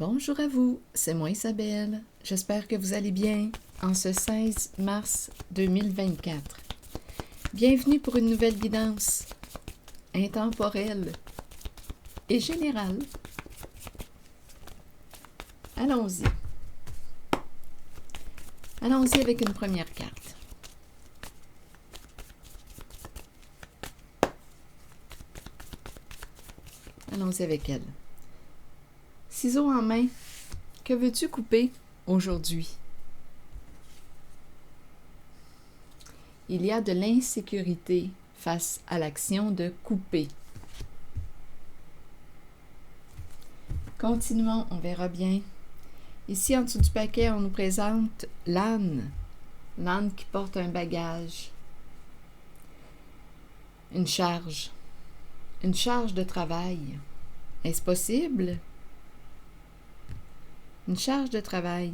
Bonjour à vous, c'est moi Isabelle. J'espère que vous allez bien en ce 16 mars 2024. Bienvenue pour une nouvelle guidance intemporelle et générale. Allons-y. Allons-y avec une première carte. Allons-y avec elle. Ciseaux en main, que veux-tu couper aujourd'hui? Il y a de l'insécurité face à l'action de couper. Continuons, on verra bien. Ici, en dessous du paquet, on nous présente l'âne. L'âne qui porte un bagage. Une charge. Une charge de travail. Est-ce possible? Une charge de travail.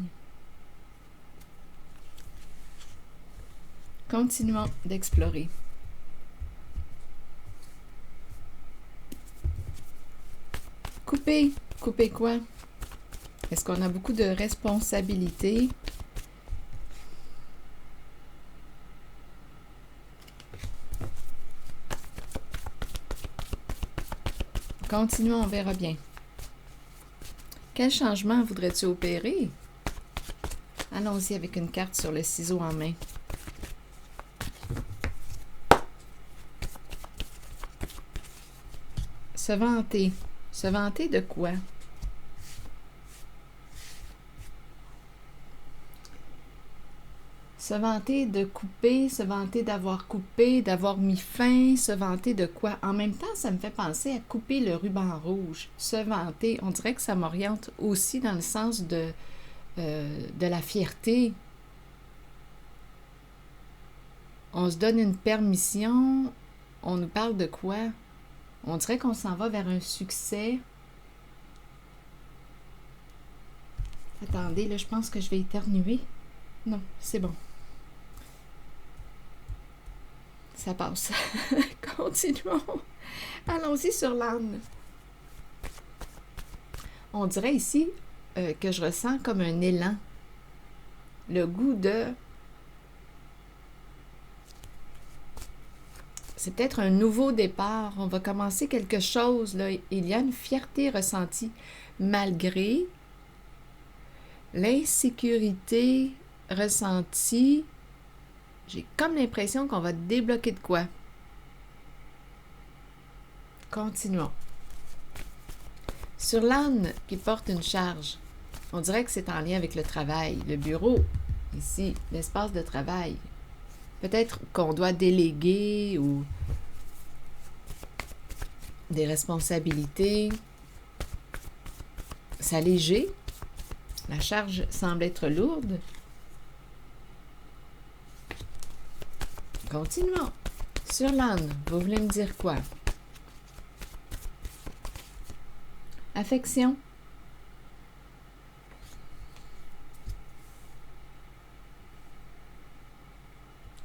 Continuons d'explorer. Couper. Couper quoi? Est-ce qu'on a beaucoup de responsabilités? Continuons, on verra bien. Quel changement voudrais-tu opérer? Allons-y avec une carte sur le ciseau en main. Se vanter. Se vanter de quoi? Se vanter de couper, se vanter d'avoir coupé, d'avoir mis fin, se vanter de quoi? En même temps, ça me fait penser à couper le ruban rouge. Se vanter, on dirait que ça m'oriente aussi dans le sens de la fierté. On se donne une permission, on nous parle de quoi? On dirait qu'on s'en va vers un succès. Attendez, là, je pense que je vais éternuer. Non, c'est bon. Ça passe. Continuons. Allons-y sur l'âne. On dirait ici que je ressens comme un élan. Le goût de... C'est peut-être un nouveau départ. On va commencer quelque chose, là. Il y a une fierté ressentie malgré l'insécurité ressentie. J'ai comme l'impression qu'on va débloquer de quoi. Continuons. Sur l'âne qui porte une charge, on dirait que c'est en lien avec le travail, le bureau, ici, l'espace de travail. Peut-être qu'on doit déléguer ou des responsabilités, s'alléger. La charge semble être lourde. Continuons. Sur l'âne, vous voulez me dire quoi? Affection.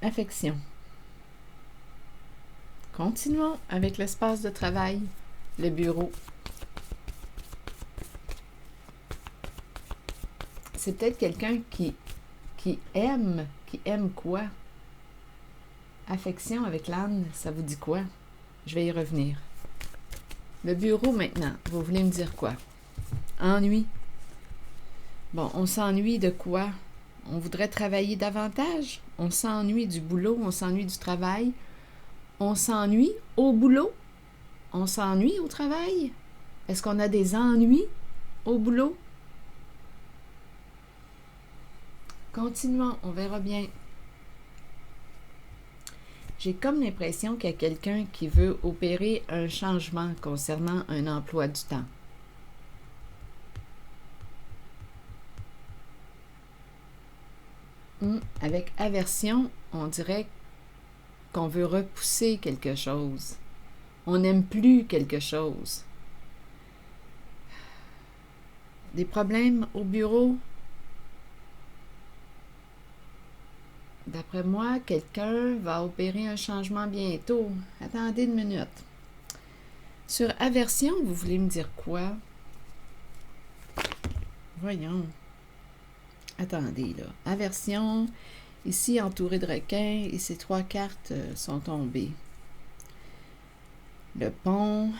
Affection. Continuons avec l'espace de travail, le bureau. C'est peut-être quelqu'un qui aime quoi? Affection avec l'âne, ça vous dit quoi? Je vais y revenir. Le bureau maintenant, vous voulez me dire quoi? Ennui. Bon, on s'ennuie de quoi? On voudrait travailler davantage? On s'ennuie du boulot, on s'ennuie du travail. On s'ennuie au boulot? On s'ennuie au travail? Est-ce qu'on a des ennuis au boulot? Continuons, on verra bien. J'ai comme l'impression qu'il y a quelqu'un qui veut opérer un changement concernant un emploi du temps. Avec aversion, on dirait qu'on veut repousser quelque chose. On n'aime plus quelque chose. Des problèmes au bureau? D'après moi, quelqu'un va opérer un changement bientôt. Attendez une minute. Sur aversion, vous voulez me dire quoi? Voyons. Attendez, là. Aversion. Ici, entouré de requins. Et ces 3 cartes sont tombées. Le pont.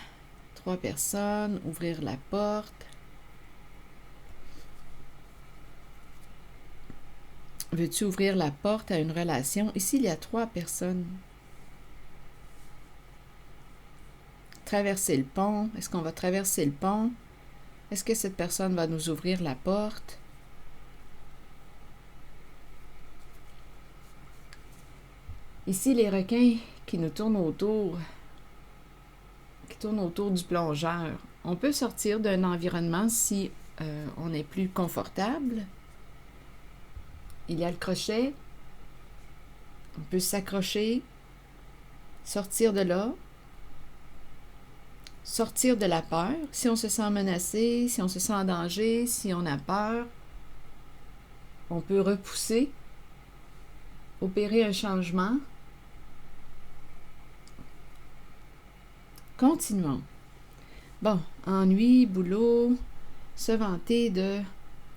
3 personnes. Ouvrir la porte. Veux-tu ouvrir la porte à une relation? Ici, il y a 3 personnes. Traverser le pont. Est-ce qu'on va traverser le pont? Est-ce que cette personne va nous ouvrir la porte? Ici, les requins qui nous tournent autour, qui tournent autour du plongeur. On peut sortir d'un environnement si on est plus confortable. Il y a le crochet. On peut s'accrocher, sortir de là, sortir de la peur. Si on se sent menacé, si on se sent en danger, si on a peur, on peut repousser, opérer un changement. Continuons. Bon, ennui, boulot, se vanter de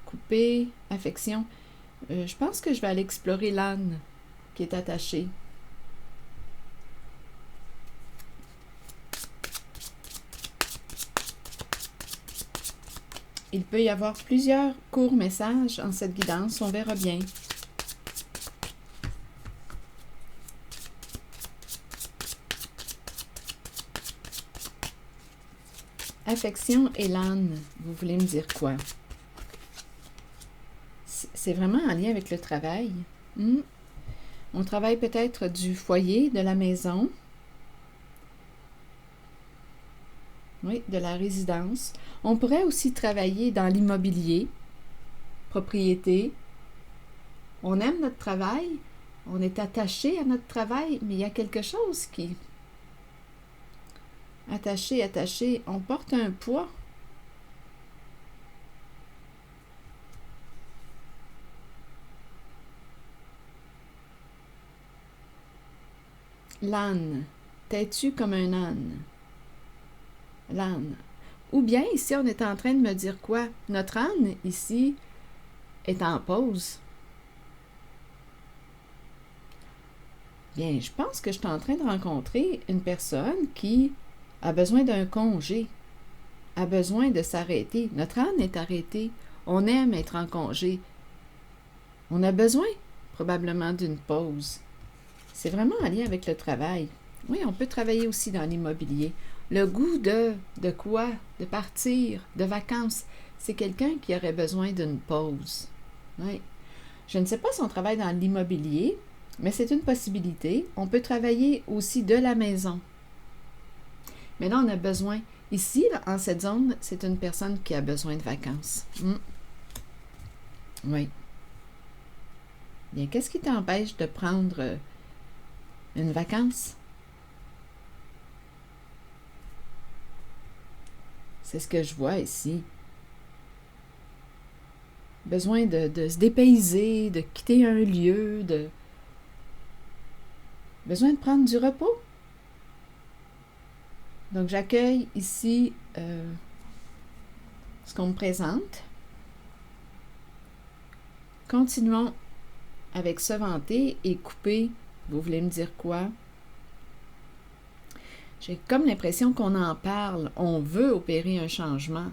couper, affection. Je pense que je vais aller explorer l'âne qui est attaché. Il peut y avoir plusieurs courts messages en cette guidance, on verra bien. Affection et l'âne, vous voulez me dire quoi? C'est vraiment en lien avec le travail. On travaille peut-être du foyer, de la maison. Oui, de la résidence. On pourrait aussi travailler dans l'immobilier, propriété. On aime notre travail, on est attaché à notre travail, mais il y a quelque chose qui... Attaché, on porte un poids. L'âne, têtu comme un âne. L'âne. Ou bien, ici, on est en train de me dire quoi? Notre âne, ici, est en pause. Bien, je pense que je suis en train de rencontrer une personne qui a besoin d'un congé, a besoin de s'arrêter. Notre âne est arrêté. On aime être en congé. On a besoin, probablement, d'une pause. C'est vraiment en lien avec le travail. Oui, on peut travailler aussi dans l'immobilier. Le goût de quoi? De partir, de vacances. C'est quelqu'un qui aurait besoin d'une pause. Oui. Je ne sais pas si on travaille dans l'immobilier, mais c'est une possibilité. On peut travailler aussi de la maison. Mais là, on a besoin. Ici, là, en cette zone, c'est une personne qui a besoin de vacances. Oui. Bien, qu'est-ce qui t'empêche de prendre une vacance? C'est ce que je vois ici. Besoin de se dépayser, de quitter un lieu, besoin de prendre du repos. Donc, j'accueille ici ce qu'on me présente. Continuons avec se vanter et couper. Vous voulez me dire quoi? J'ai comme l'impression qu'on en parle. On veut opérer un changement.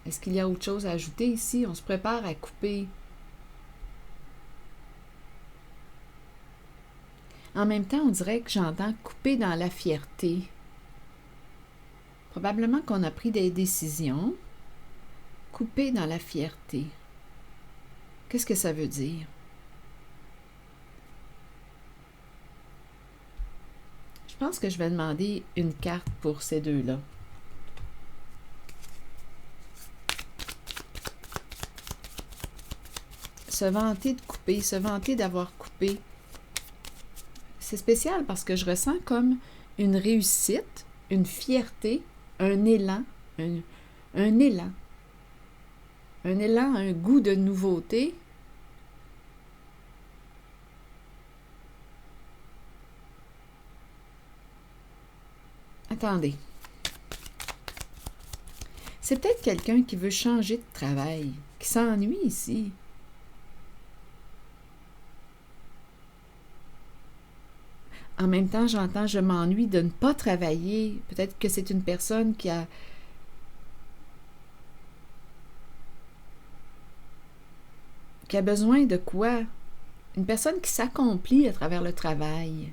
Est-ce qu'il y a autre chose à ajouter ici? On se prépare à couper. En même temps, on dirait que j'entends couper dans la fierté. Probablement qu'on a pris des décisions. Couper dans la fierté. Qu'est-ce que ça veut dire? Je pense que je vais demander une carte pour ces deux-là. Se vanter de couper, se vanter d'avoir coupé. C'est spécial parce que je ressens comme une réussite, une fierté, un élan, un élan. Un élan, un goût de nouveauté. Attendez. C'est peut-être quelqu'un qui veut changer de travail, qui s'ennuie ici. En même temps, j'entends « je m'ennuie de ne pas travailler ». Peut-être que c'est une personne qui a besoin de quoi? Une personne qui s'accomplit à travers le travail.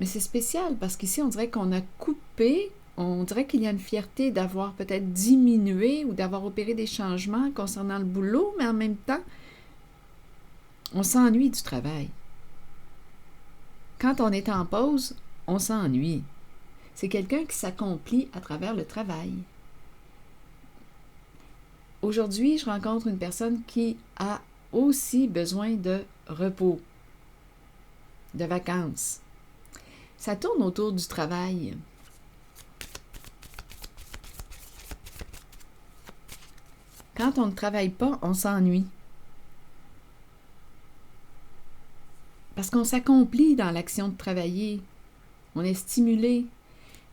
Mais c'est spécial parce qu'ici, on dirait qu'on a coupé, on dirait qu'il y a une fierté d'avoir peut-être diminué ou d'avoir opéré des changements concernant le boulot, mais en même temps, on s'ennuie du travail. Quand on est en pause, on s'ennuie. C'est quelqu'un qui s'accomplit à travers le travail. Aujourd'hui, je rencontre une personne qui a aussi besoin de repos, de vacances. Ça tourne autour du travail. Quand on ne travaille pas, on s'ennuie. Parce qu'on s'accomplit dans l'action de travailler. On est stimulé.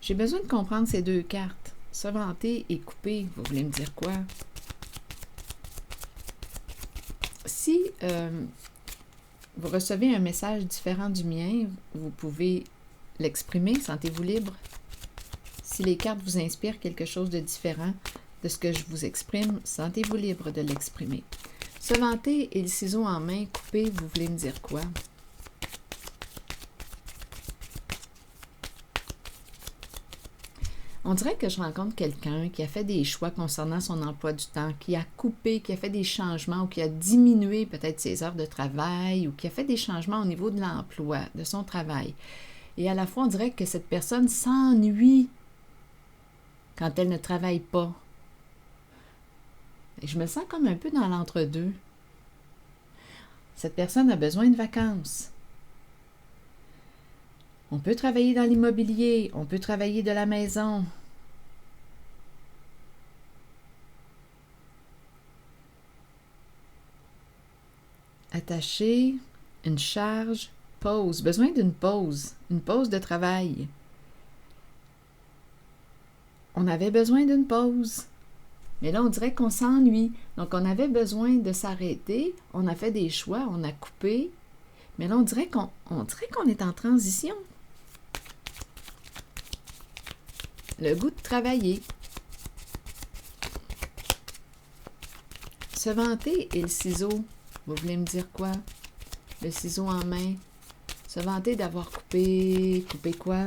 J'ai besoin de comprendre ces deux cartes. Se vanter et couper. Vous voulez me dire quoi? Si vous recevez un message différent du mien, vous pouvez l'exprimer. Sentez-vous libre. Si les cartes vous inspirent quelque chose de différent de ce que je vous exprime, sentez-vous libre de l'exprimer. Se vanter et le ciseau en main, couper, vous voulez me dire quoi? On dirait que je rencontre quelqu'un qui a fait des choix concernant son emploi du temps, qui a coupé, qui a fait des changements ou qui a diminué peut-être ses heures de travail ou qui a fait des changements au niveau de l'emploi, de son travail. Et à la fois, on dirait que cette personne s'ennuie quand elle ne travaille pas. Et je me sens comme un peu dans l'entre-deux. Cette personne a besoin de vacances. On peut travailler dans l'immobilier, on peut travailler de la maison. Attaché, une charge, pause. Besoin d'une pause, une pause de travail. On avait besoin d'une pause. Mais là, on dirait qu'on s'ennuie. Donc, on avait besoin de s'arrêter. On a fait des choix, on a coupé. Mais là, on dirait qu'on est en transition. Le goût de travailler. Se vanter et le ciseau. Vous voulez me dire quoi? Le ciseau en main. Se vanter d'avoir coupé. Coupé quoi?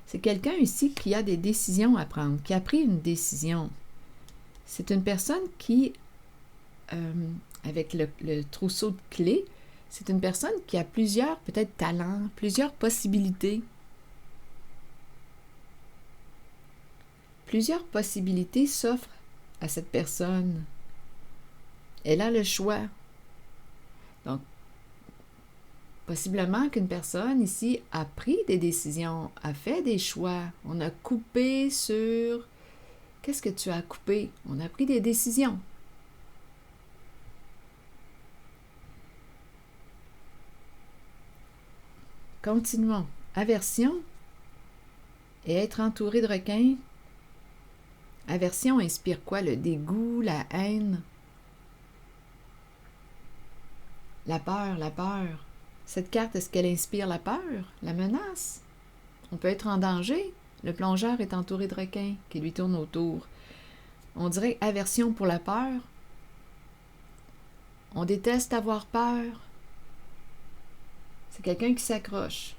C'est quelqu'un ici qui a des décisions à prendre, qui a pris une décision. C'est une personne qui, avec le trousseau de clés, c'est une personne qui a plusieurs, peut-être, talents, plusieurs possibilités. Plusieurs possibilités s'offrent à cette personne. Elle a le choix. Donc, possiblement qu'une personne ici a pris des décisions, a fait des choix. On a coupé sur... Qu'est-ce que tu as coupé? On a pris des décisions. Continuons. Aversion et être entouré de requins. Aversion inspire quoi? Le dégoût, la haine, la peur, la peur. Cette carte, est-ce qu'elle inspire la peur, la menace? On peut être en danger. Le plongeur est entouré de requins qui lui tournent autour. On dirait aversion pour la peur. On déteste avoir peur. C'est quelqu'un qui s'accroche.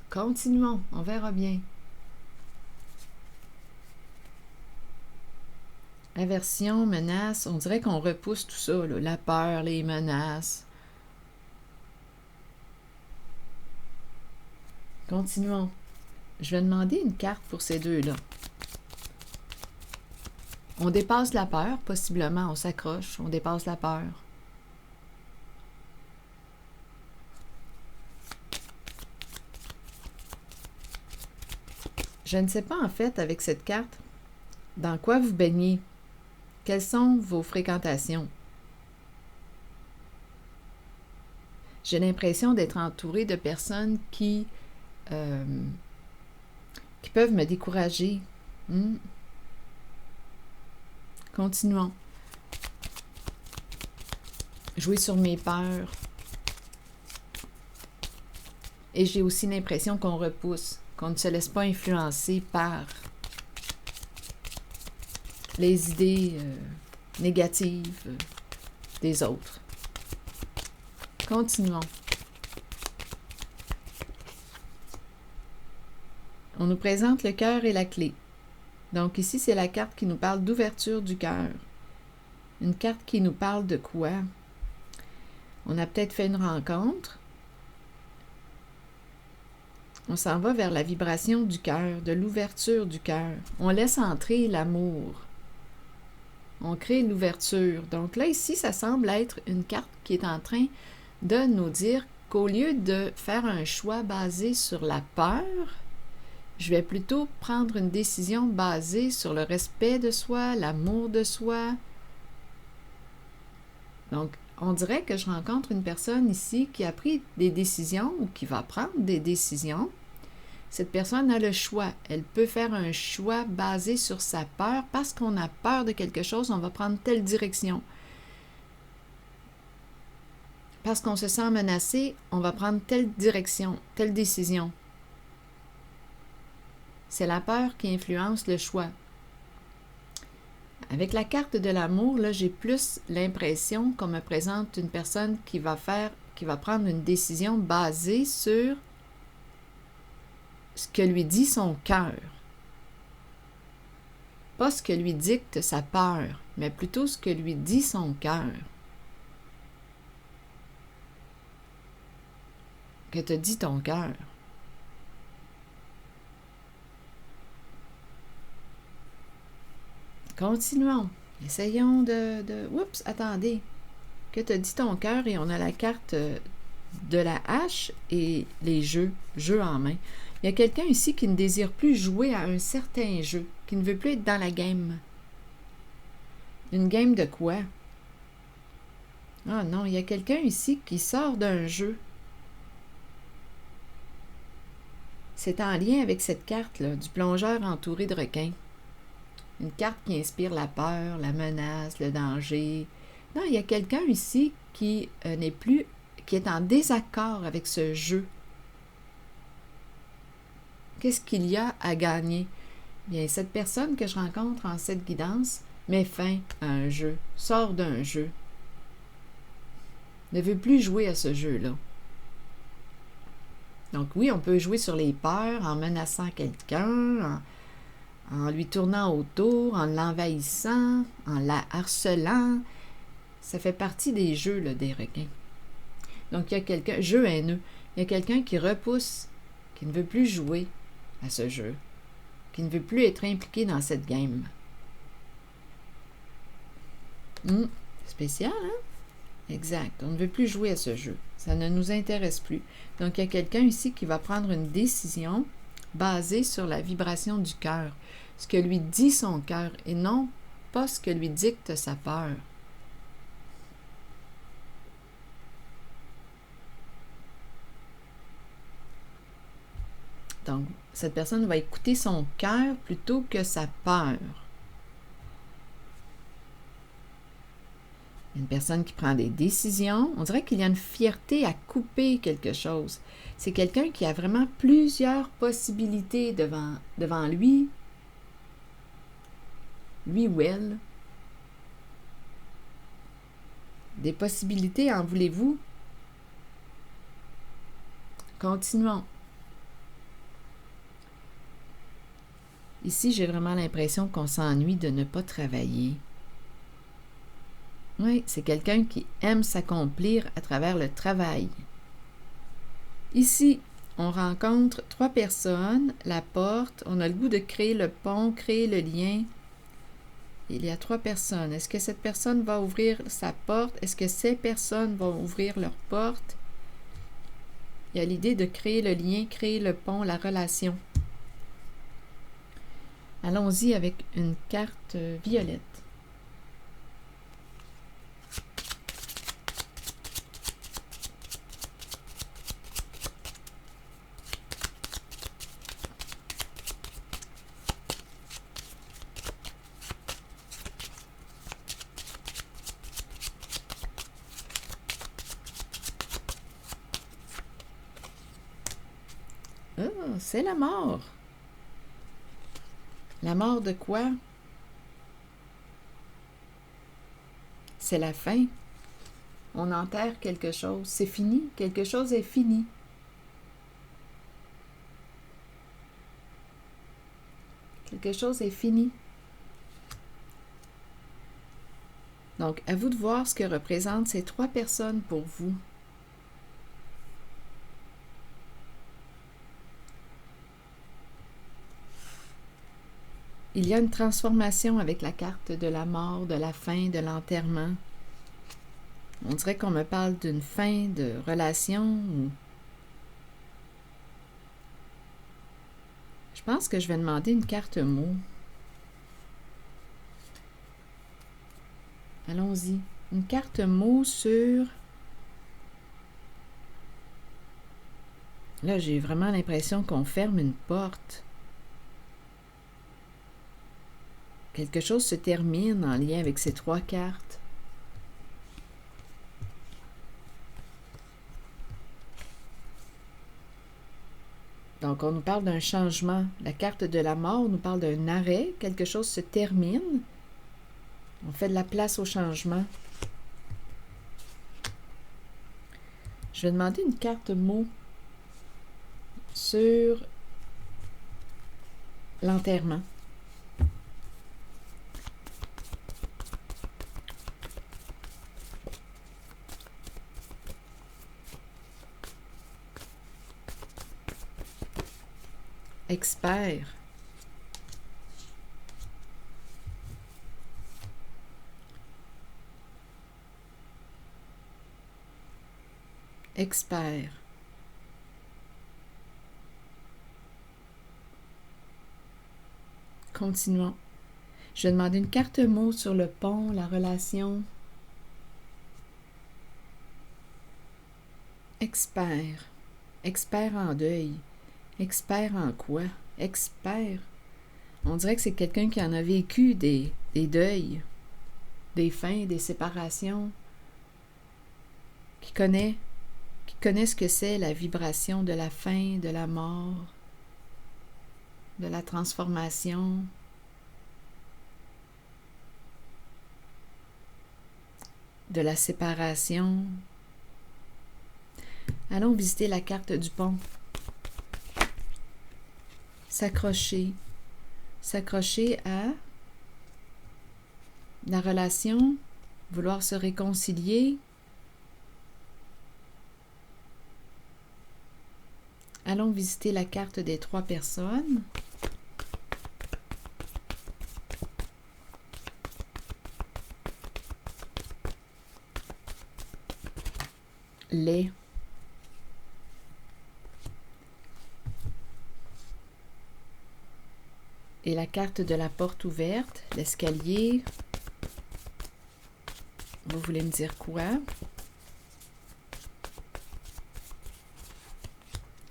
Continuons, on verra bien. Aversion, menace, on dirait qu'on repousse tout ça, là, la peur, les menaces. Continuons. Je vais demander une carte pour ces deux-là. On dépasse la peur, possiblement, on s'accroche, on dépasse la peur. Je ne sais pas, en fait, avec cette carte, dans quoi vous baignez. Quelles sont vos fréquentations? J'ai l'impression d'être entourée de personnes qui peuvent me décourager. Continuons. Jouer sur mes peurs. Et j'ai aussi l'impression qu'on repousse, qu'on ne se laisse pas influencer par les idées négatives des autres. Continuons. On nous présente le cœur et la clé. Donc ici, c'est la carte qui nous parle d'ouverture du cœur. Une carte qui nous parle de quoi? On a peut-être fait une rencontre. On s'en va vers la vibration du cœur, de l'ouverture du cœur. On laisse entrer l'amour. On crée l'ouverture. Donc là, ici, ça semble être une carte qui est en train de nous dire qu'au lieu de faire un choix basé sur la peur, je vais plutôt prendre une décision basée sur le respect de soi, l'amour de soi. Donc, on dirait que je rencontre une personne ici qui a pris des décisions ou qui va prendre des décisions. Cette personne a le choix. Elle peut faire un choix basé sur sa peur. Parce qu'on a peur de quelque chose, on va prendre telle direction. Parce qu'on se sent menacé, on va prendre telle direction, telle décision. C'est la peur qui influence le choix. Avec la carte de l'amour, là, j'ai plus l'impression qu'on me présente une personne qui va prendre une décision basée sur ce que lui dit son cœur. Pas ce que lui dicte sa peur, mais plutôt ce que lui dit son cœur. Que te dit ton cœur? Continuons. Essayons de... Oups, attendez. Que te dit ton cœur? Et on a la carte de la hache et les jeux en main. Il y a quelqu'un ici qui ne désire plus jouer à un certain jeu, qui ne veut plus être dans la game. Une game de quoi? Ah non, il y a quelqu'un ici qui sort d'un jeu. C'est en lien avec cette carte-là, du plongeur entouré de requins. Une carte qui inspire la peur, la menace, le danger. Non, il y a quelqu'un ici qui qui est en désaccord avec ce jeu. Qu'est-ce qu'il y a à gagner? Bien, cette personne que je rencontre en cette guidance met fin à un jeu, sort d'un jeu, ne veut plus jouer à ce jeu-là. Donc oui, on peut jouer sur les peurs en menaçant quelqu'un, en lui tournant autour, en l'envahissant, en la harcelant. Ça fait partie des jeux là, des requins. Donc il y a quelqu'un, jeu haineux, il y a quelqu'un qui repousse, qui ne veut plus jouer à ce jeu, qui ne veut plus être impliqué dans cette game. Spécial, hein? Exact. On ne veut plus jouer à ce jeu. Ça ne nous intéresse plus. Donc, il y a quelqu'un ici qui va prendre une décision basée sur la vibration du cœur. Ce que lui dit son cœur et non pas ce que lui dicte sa peur. Donc, cette personne va écouter son cœur plutôt que sa peur. Une personne qui prend des décisions, on dirait qu'il y a une fierté à couper quelque chose. C'est quelqu'un qui a vraiment plusieurs possibilités devant lui ou elle. Des possibilités, en voulez-vous? Continuons. Ici, j'ai vraiment l'impression qu'on s'ennuie de ne pas travailler. Oui, c'est quelqu'un qui aime s'accomplir à travers le travail. Ici, on rencontre 3 personnes, la porte, on a le goût de créer le pont, créer le lien. Il y a 3 personnes. Est-ce que cette personne va ouvrir sa porte? Est-ce que ces personnes vont ouvrir leur porte? Il y a l'idée de créer le lien, créer le pont, la relation. Allons-y avec une carte violette. Ah, c'est la mort. La mort de quoi? C'est la fin. On enterre quelque chose. C'est fini. Quelque chose est fini. Quelque chose est fini. Donc, à vous de voir ce que représentent ces 3 personnes pour vous. Il y a une transformation avec la carte de la mort, de la fin, de l'enterrement. On dirait qu'on me parle d'une fin de relation. Ou... Je pense que je vais demander une carte mot. Allons-y. Une carte mot sur... Là, j'ai vraiment l'impression qu'on ferme une porte. Quelque chose se termine en lien avec ces 3 cartes. Donc, on nous parle d'un changement. La carte de la mort nous parle d'un arrêt. Quelque chose se termine. On fait de la place au changement. Je vais demander une carte mot sur l'enterrement. Expert. Expert. Continuons. Je vais demander une carte mot sur le pont, la relation. Expert. Expert en deuil. Expert en quoi? Expert. On dirait que c'est quelqu'un qui en a vécu des deuils, des fins, des séparations, qui connaît ce que c'est la vibration de la fin, de la mort, de la transformation. De la séparation. Allons visiter la carte du pont. S'accrocher. S'accrocher à la relation, vouloir se réconcilier. Allons visiter la carte des 3 personnes. Les. Et la carte de la porte ouverte, l'escalier. Vous voulez me dire quoi?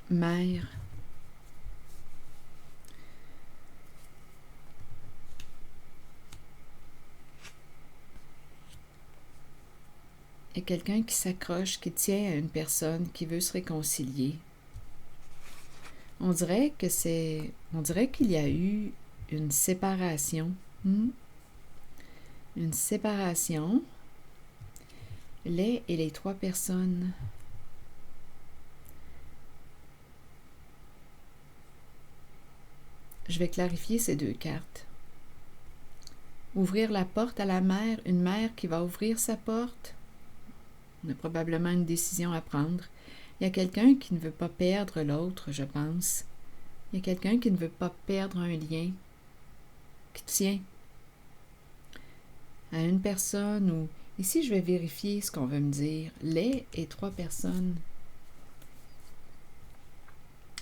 Mère. Et quelqu'un qui s'accroche, qui tient à une personne, qui veut se réconcilier. On dirait qu'il y a eu une séparation. Une séparation. Les et les 3 personnes. Je vais clarifier ces 2 cartes. Ouvrir la porte à la mère, une mère qui va ouvrir sa porte. On a probablement une décision à prendre. Il y a quelqu'un qui ne veut pas perdre l'autre, je pense. Il y a quelqu'un qui ne veut pas perdre un lien, qui tient à une personne ou... Ici, je vais vérifier ce qu'on veut me dire. Les et 3 personnes.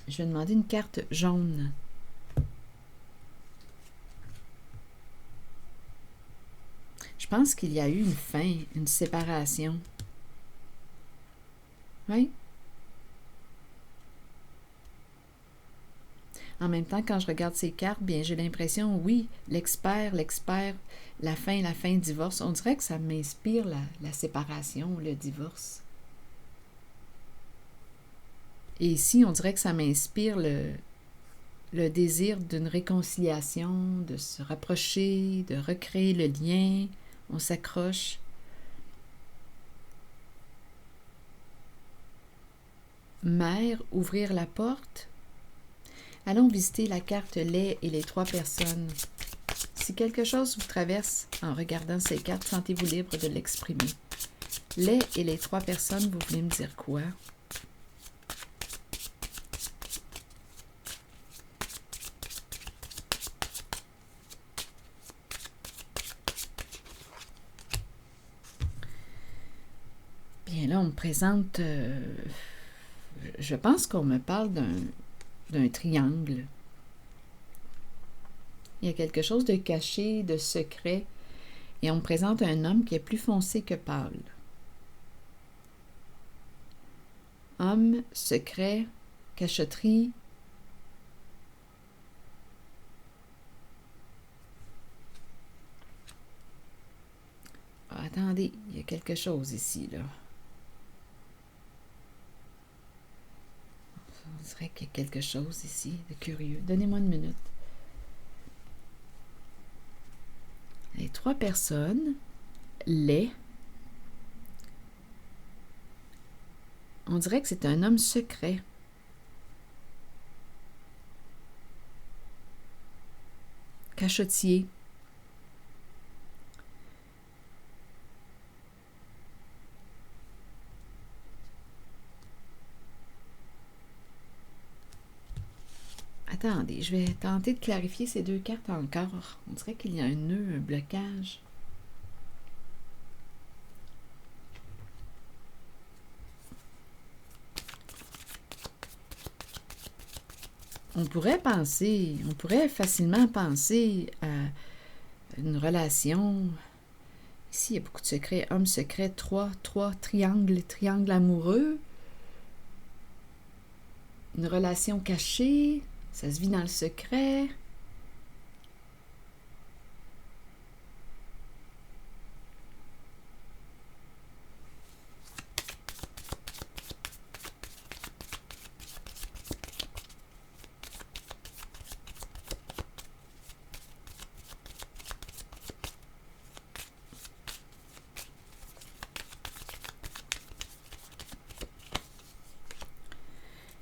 Je vais demander une carte jaune. Je pense qu'il y a eu une fin, une séparation. Oui? En même temps, quand je regarde ces cartes, bien, j'ai l'impression, oui, l'expert, la fin, divorce. On dirait que ça m'inspire la séparation, le divorce. Et ici, on dirait que ça m'inspire le désir d'une réconciliation, de se rapprocher, de recréer le lien. On s'accroche. Mère, ouvrir la porte. Allons visiter la carte lait et les 3 personnes. Si quelque chose vous traverse en regardant ces cartes, sentez-vous libre de l'exprimer. Lait et les 3 personnes, vous voulez me dire quoi? Bien là, on me présente... je pense qu'on me parle d'un triangle. Il y a quelque chose de caché, de secret, et on me présente un homme qui est plus foncé que pâle. Homme, secret, cachotterie. Ah, attendez, il y a quelque chose ici, là. On dirait qu'il y a quelque chose ici de curieux. Donnez-moi une minute. Les 3 personnes, lait. On dirait que c'est un homme secret. Cachotier. Attendez, je vais tenter de clarifier ces 2 cartes encore. On dirait qu'il y a un nœud, un blocage. On pourrait facilement penser à une relation. Ici, il y a beaucoup de secrets. Homme secret, 3 triangles, triangle amoureux. Une relation cachée. Ça se vit dans le secret.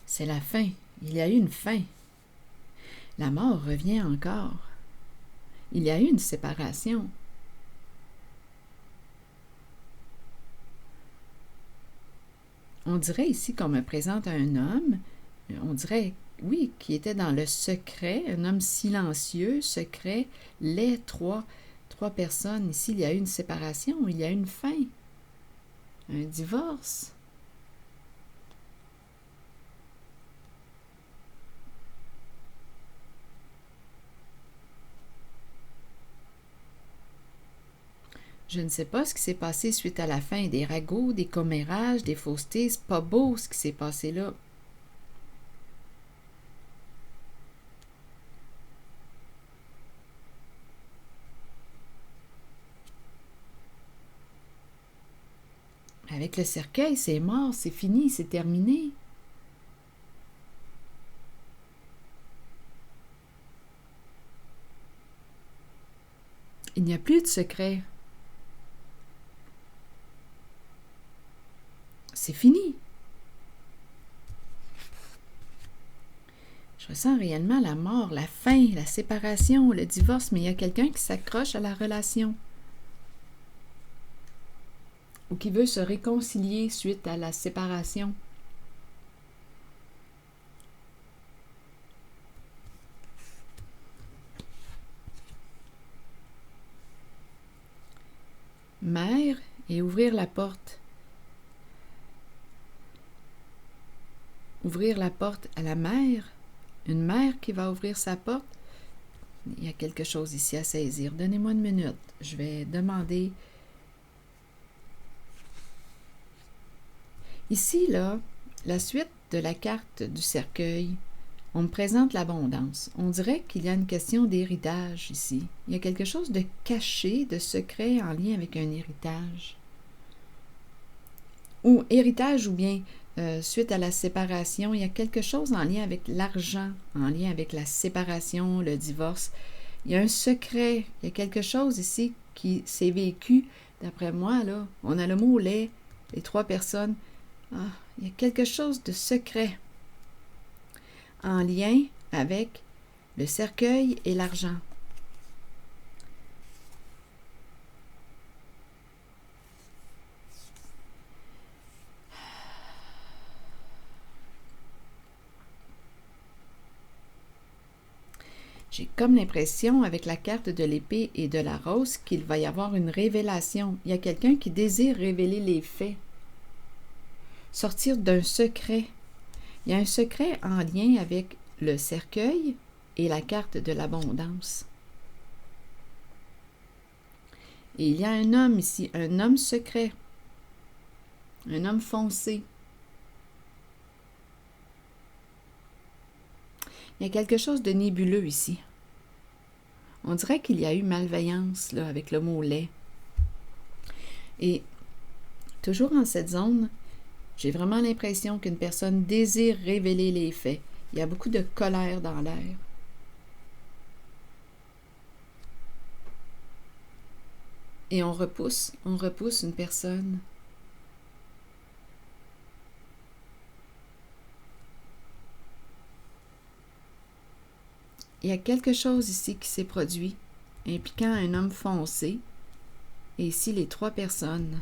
C'est la fin. Il y a eu une fin. La mort revient encore. Il y a eu une séparation. On dirait ici qu'on me présente un homme, on dirait, oui, qui était dans le secret, un homme silencieux, secret, les 3 personnes. Ici, il y a eu une séparation, il y a eu une fin, un divorce. Je ne sais pas ce qui s'est passé suite à la fin, des ragots, des commérages, des faussetés. C'est pas beau ce qui s'est passé là. Avec le cercueil, c'est mort, c'est fini, c'est terminé. Il n'y a plus de secret. C'est fini. Je ressens réellement la mort, la fin, la séparation, le divorce, mais il y a quelqu'un qui s'accroche à la relation ou qui veut se réconcilier suite à la séparation. Mère et ouvrir la porte. Ouvrir la porte à la mère. Une mère qui va ouvrir sa porte. Il y a quelque chose ici à saisir. Donnez-moi une minute. Je vais demander. Ici, là, la suite de la carte du cercueil, on me présente l'abondance. On dirait qu'il y a une question d'héritage ici. Il y a quelque chose de caché, de secret en lien avec un héritage. Ou héritage ou bien suite à la séparation. Il y a quelque chose en lien avec l'argent, en lien avec la séparation, le divorce. Il y a un secret, il y a quelque chose ici qui s'est vécu. D'après moi, là, on a le mot lait, les 3 personnes. Ah, il y a quelque chose de secret en lien avec le cercueil et l'argent. J'ai comme l'impression, avec la carte de l'épée et de la rose, qu'il va y avoir une révélation. Il y a quelqu'un qui désire révéler les faits, sortir d'un secret. Il y a un secret en lien avec le cercueil et la carte de l'abondance. Et il y a un homme ici, un homme secret, un homme foncé. Il y a quelque chose de nébuleux ici. On dirait qu'il y a eu malveillance là, avec le mot lait. Et toujours en cette zone, j'ai vraiment l'impression qu'une personne désire révéler les faits. Il y a beaucoup de colère dans l'air. Et on repousse une personne. Il y a quelque chose ici qui s'est produit, impliquant un homme foncé, et ici les 3 personnes.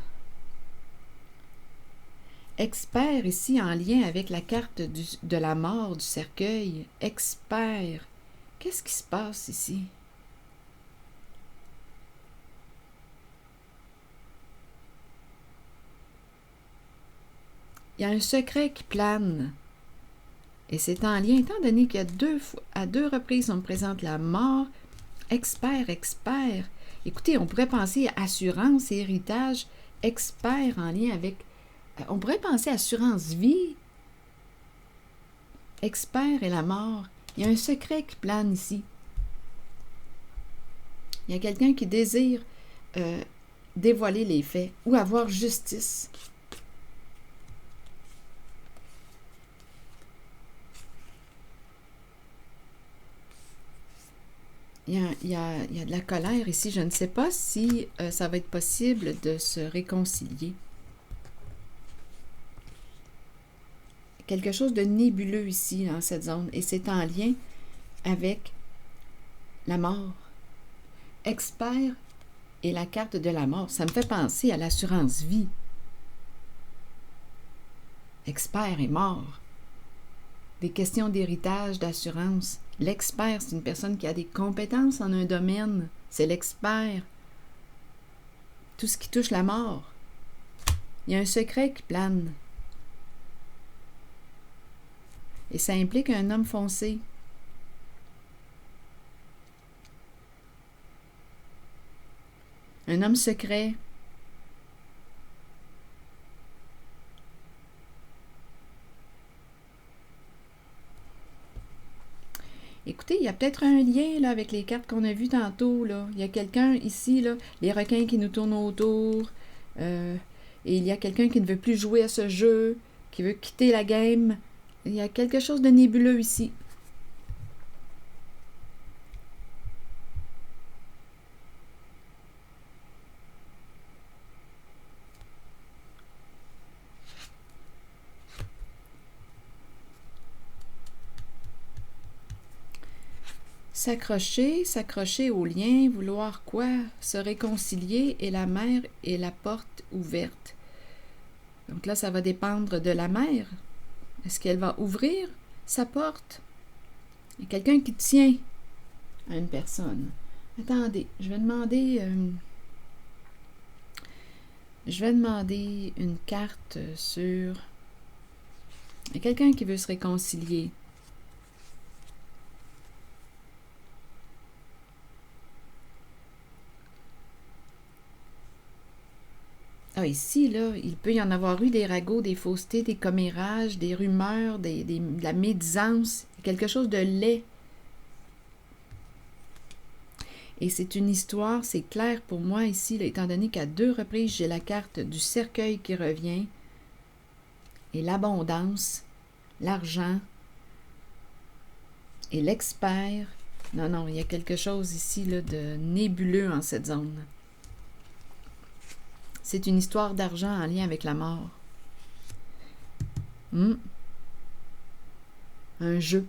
Expert ici en lien avec la carte de la mort du cercueil. Expert. Qu'est-ce qui se passe ici? Il y a un secret qui plane. Et c'est en lien, étant donné qu'à 2 reprises, on me présente la mort. Expert, expert. Écoutez, on pourrait penser à assurance et héritage. Expert en lien avec... on pourrait penser à assurance vie. Expert et la mort. Il y a un secret qui plane ici. Il y a quelqu'un qui désire dévoiler les faits ou avoir justice. Il y a de la colère ici. Je ne sais pas si ça va être possible de se réconcilier. Quelque chose de nébuleux ici, dans cette zone. Et c'est en lien avec la mort. Expert et la carte de la mort. Ça me fait penser à l'assurance vie. Expert est mort. Des questions d'héritage, d'assurance. L'expert, c'est une personne qui a des compétences en un domaine. C'est l'expert. Tout ce qui touche la mort. Il y a un secret qui plane. Et ça implique un homme foncé. Un homme secret. Écoutez, il y a peut-être un lien là, avec les cartes qu'on a vues tantôt. Là. Il y a quelqu'un ici, là, les requins qui nous tournent autour. Et il y a quelqu'un qui ne veut plus jouer à ce jeu, qui veut quitter la game. Il y a quelque chose de nébuleux ici. S'accrocher au lien, vouloir quoi? Se réconcilier et la mère et la porte ouverte. Donc là, ça va dépendre de la mère. Est-ce qu'elle va ouvrir sa porte? Il y a quelqu'un qui tient à une personne. Attendez, je vais demander une carte sur... Il y a quelqu'un qui veut se réconcilier. Ah, ici, là, il peut y en avoir eu des ragots, des faussetés, des commérages, des rumeurs, de la médisance, quelque chose de laid. Et c'est une histoire, c'est clair pour moi ici, là, étant donné qu'à 2 reprises, j'ai la carte du cercueil qui revient. et l'abondance, l'argent et l'expert. Non, non, il y a quelque chose ici là, de nébuleux en cette zone. C'est une histoire d'argent en lien avec la mort. Un jeu.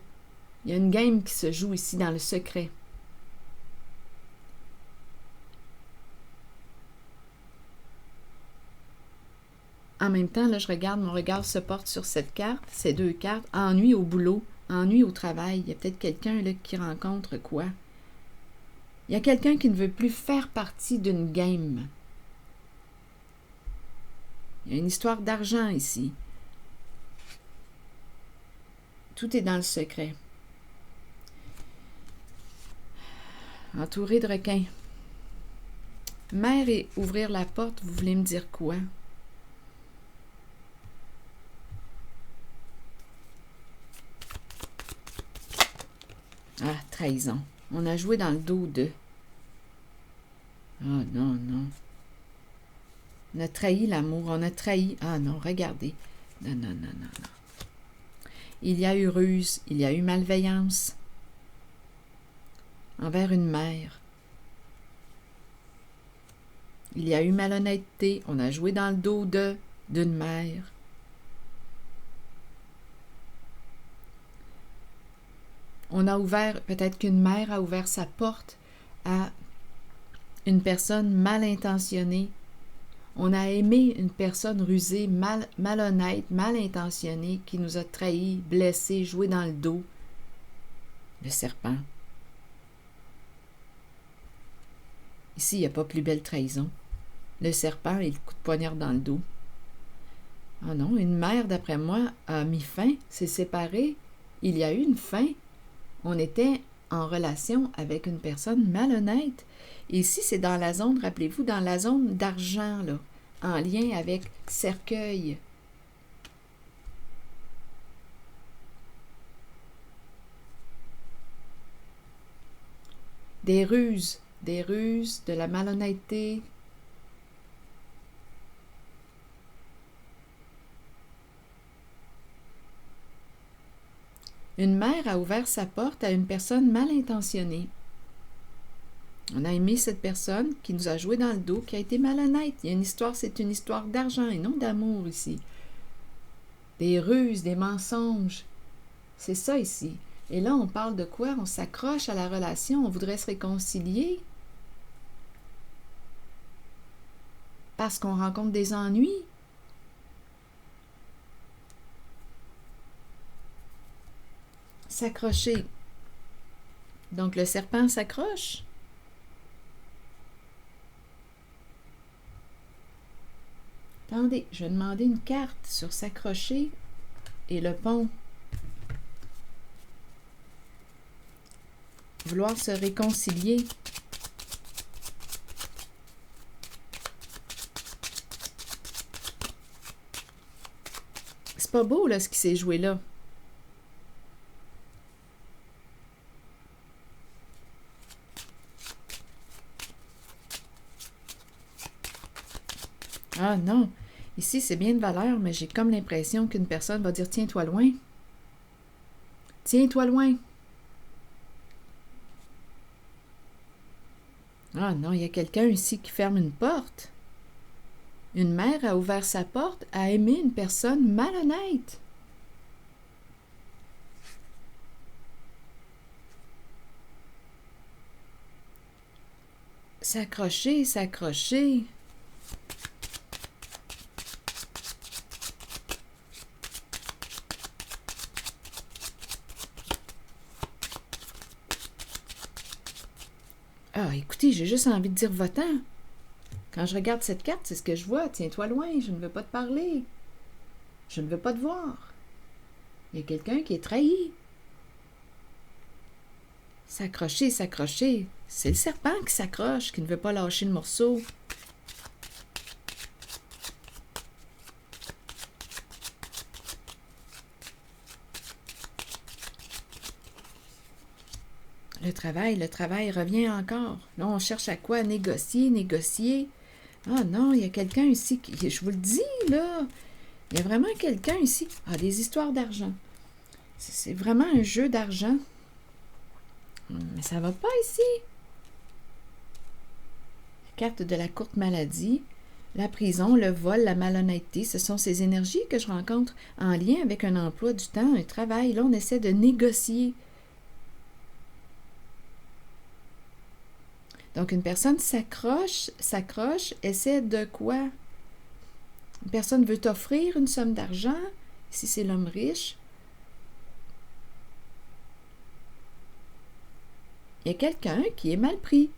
Il y a une game qui se joue ici dans le secret. En même temps, là, je regarde, mon regard se porte sur cette carte, ces deux cartes. Ennui au boulot, ennui au travail. Il y a peut-être quelqu'un là qui rencontre quoi? Il y a quelqu'un qui ne veut plus faire partie d'une game. Il y a une histoire d'argent ici. Tout est dans le secret. Entouré de requins. Mère et ouvrir la porte, vous voulez me dire quoi? Ah, trahison. On a joué dans le dos de... Ah, non, non. On a trahi l'amour, on a trahi... Ah non, regardez. Non, non, non, non, non. Il y a eu ruse, il y a eu malveillance envers une mère. Il y a eu malhonnêteté, on a joué dans le dos d'une mère. On a ouvert, peut-être qu'une mère a ouvert sa porte à une personne mal intentionnée. On a aimé une personne rusée, malhonnête, mal intentionnée, qui nous a trahis, blessés, joué dans le dos. Le serpent. Ici, il n'y a pas plus belle trahison. Le serpent et le coup de poignard dans le dos. Ah non, une mère, d'après moi, a mis fin, s'est séparée. Il y a eu une fin. On était en relation avec une personne malhonnête. Et ici, c'est dans la zone, rappelez-vous, dans la zone d'argent, là, en lien avec cercueil. Des ruses, de la malhonnêteté. Une mère a ouvert sa porte à une personne mal intentionnée. On a aimé cette personne qui nous a joué dans le dos, qui a été malhonnête. Il y a une histoire, c'est une histoire d'argent et non d'amour ici. Des ruses, des mensonges. C'est ça ici. Et là, on parle de quoi? On s'accroche à la relation, on voudrait se réconcilier. Parce qu'on rencontre des ennuis. S'accrocher. Donc, le serpent s'accroche. Attendez, je vais demander une carte sur s'accrocher et le pont. Vouloir se réconcilier. C'est pas beau, là, ce qui s'est joué là. Ah non, ici c'est bien de valeur, mais j'ai comme l'impression qu'une personne va dire « Tiens-toi loin. Tiens-toi loin. » Ah non, il y a quelqu'un ici qui ferme une porte. Une mère a ouvert sa porte à aimer une personne malhonnête. S'accrocher, s'accrocher. Ah, écoutez, j'ai juste envie de dire va-t'en. Quand je regarde cette carte, c'est ce que je vois. Tiens-toi loin, je ne veux pas te parler. Je ne veux pas te voir. Il y a quelqu'un qui est trahi. S'accrocher, s'accrocher. C'est le serpent qui s'accroche, qui ne veut pas lâcher le morceau. Le travail revient encore. Là, on cherche à quoi? Négocier, négocier. Ah non, il y a quelqu'un ici qui, je vous le dis, là, Il y a vraiment quelqu'un ici. Ah, des histoires d'argent. C'est vraiment un jeu d'argent. Mais ça va pas ici. Carte de la courte maladie. La prison, le vol, la malhonnêteté, ce sont ces énergies que je rencontre en lien avec un emploi du temps, un travail. Là, on essaie de négocier. Donc, une personne s'accroche, essaie de quoi? Une personne veut t'offrir une somme d'argent. Ici, c'est l'homme riche. Il y a quelqu'un qui est mal pris.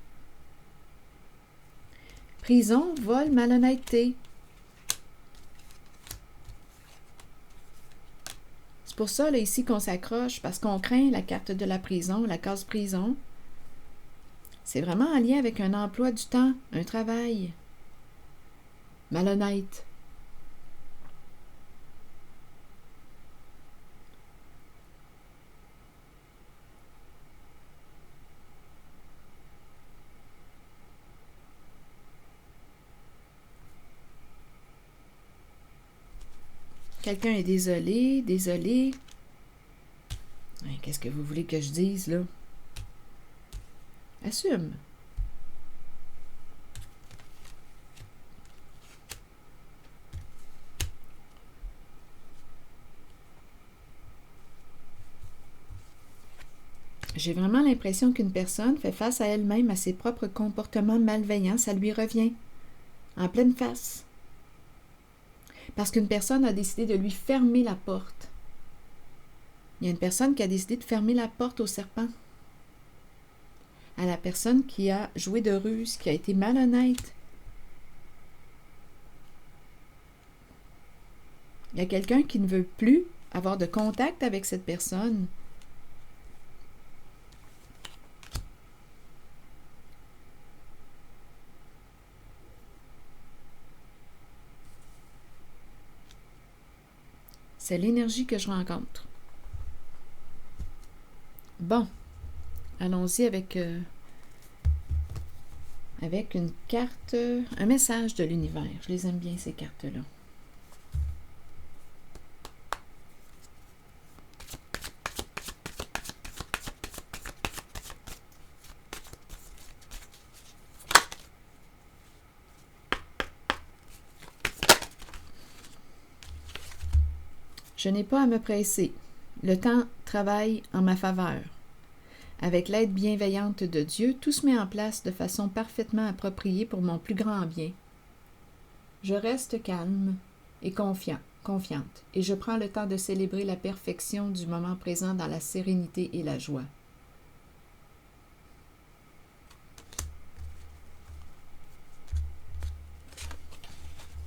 Prison, vol, malhonnêteté. C'est pour ça, là, ici, qu'on s'accroche, parce qu'on craint la carte de la prison, la case prison. C'est vraiment en lien avec un emploi du temps, un travail. Malhonnête. Quelqu'un est désolé, désolé. Qu'est-ce que vous voulez que je dise, là? Assume. J'ai vraiment l'impression qu'une personne fait face à elle-même, à ses propres comportements malveillants. Ça lui revient en pleine face. Parce qu'une personne a décidé de lui fermer la porte. Il y a une personne qui a décidé de fermer la porte au serpent. À la personne qui a joué de ruse, qui a été malhonnête. Il y a quelqu'un qui ne veut plus avoir de contact avec cette personne. C'est l'énergie que je rencontre. Bon, allons-y avec une carte, un message de l'univers. Je les aime bien, ces cartes-là. Je n'ai pas à me presser. Le temps travaille en ma faveur. Avec l'aide bienveillante de Dieu, tout se met en place de façon parfaitement appropriée pour mon plus grand bien. Je reste calme et confiante, et je prends le temps de célébrer la perfection du moment présent dans la sérénité et la joie.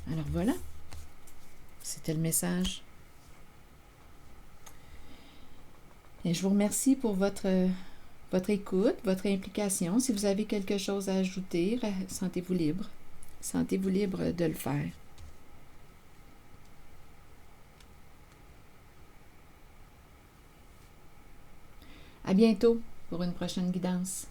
Alors voilà, c'était le message. Et je vous remercie pour votre écoute, votre implication. Si vous avez quelque chose à ajouter, sentez-vous libre. Sentez-vous libre de le faire. À bientôt pour une prochaine guidance.